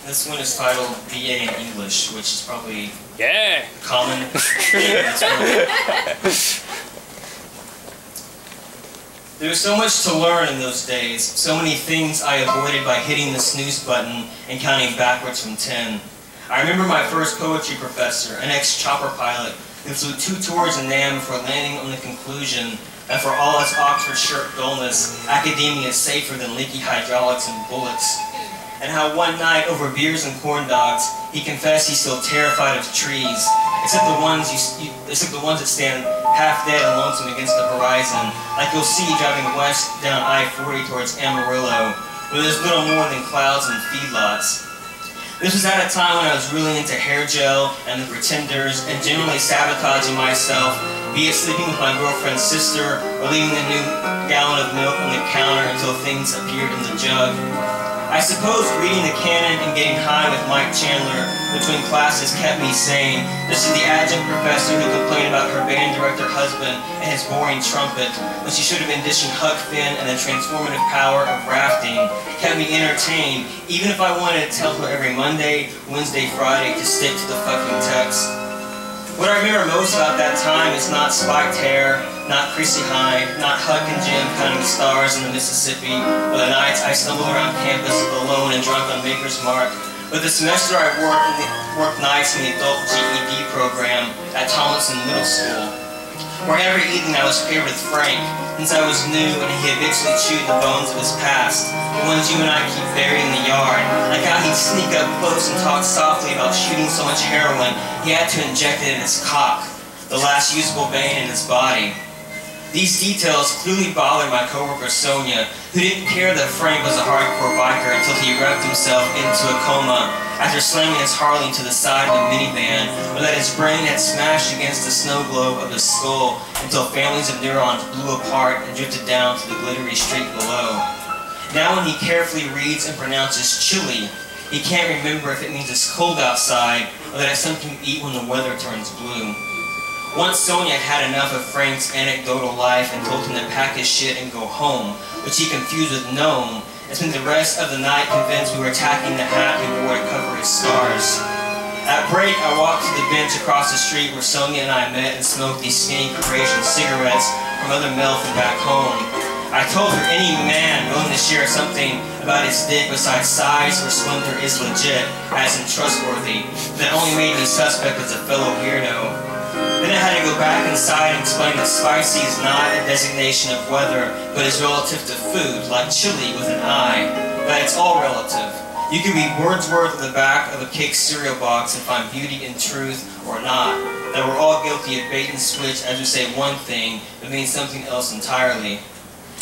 This one is titled BA in English, which is probably common. There was so much to learn in those days, so many things I avoided by hitting the snooze button and counting backwards from 10. I remember my first poetry professor, an ex-chopper pilot, who flew 2 tours in NAM before landing on the conclusion that for all its Oxford shirt dullness, academia is safer than leaky hydraulics and bullets. And how one night, over beers and corn dogs, he confessed he's still terrified of trees, except the ones that stand half dead and lonesome against the horizon, like you'll see driving west down I-40 towards Amarillo, where there's little more than clouds and feedlots. This was at a time when I was really into hair gel and the Pretenders, and generally sabotaging myself, be it sleeping with my girlfriend's sister, or leaving the new gallon of milk on the counter until things appeared in the jug. I suppose reading the canon and getting high with Mike Chandler between classes kept me sane, just as the adjunct professor who complained about her band director husband and his boring trumpet, when she should have been dishing Huck Finn and the transformative power of rafting, kept me entertained, even if I wanted to tell her every Monday, Wednesday, Friday to stick to the fucking text. What I remember most about that time is not spiked hair, not Chrissy Hynde, not Huck and Jim counting stars in the Mississippi, or the nights I stumbled around campus alone and drunk on Maker's Mark, but the semester I worked nights in the adult GED program at Tomlinson Middle School, where every evening I was paired with Frank, since I was new and he habitually chewed the bones of his past, the ones you and I keep buried in the yard, like how he'd sneak up close and talk softly about shooting so much heroin he had to inject it in his cock, the last usable vein in his body. These details clearly bothered my coworker Sonia, who didn't care that Frank was a hardcore biker until he wrecked himself into a coma after slamming his Harley to the side of the minivan, or that his brain had smashed against the snow globe of his skull until families of neurons blew apart and drifted down to the glittery street below. Now when he carefully reads and pronounces chili, he can't remember if it means it's cold outside or that it's something to eat when the weather turns blue. Once Sonia had had enough of Frank's anecdotal life and told him to pack his shit and go home, which he confused with Gnome, and spent the rest of the night convinced we were attacking the hat he wore to cover his scars. At break, I walked to the bench across the street where Sonia and I met and smoked these skinny Caucasian cigarettes from other mail from back home. I told her any man willing to share something about his dick besides size or splinter is legit, as in trustworthy, that only made me suspect as a fellow weirdo. Then I had to go back inside and explain that spicy is not a designation of weather, but is relative to food, like chili with an I. That it's all relative. You can read Wordsworth at the back of a cake cereal box and find beauty in truth or not. That we're all guilty of bait and switch as we say one thing, but mean something else entirely.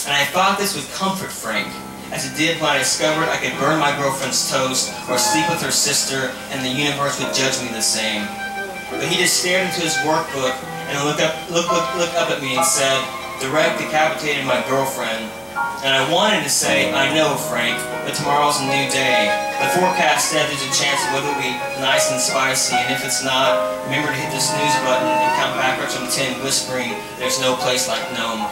And I thought this would comfort Frank, as it did when I discovered I could burn my girlfriend's toast or sleep with her sister and the universe would judge me the same. But he just stared into his workbook and looked up at me and said, "Direct decapitated my girlfriend." And I wanted to say, "I know, Frank, but tomorrow's a new day. The forecast said there's a chance the weather will be nice and spicy, and if it's not, remember to hit the snooze button and count backwards from 10, whispering, 'There's no place like Nome.'"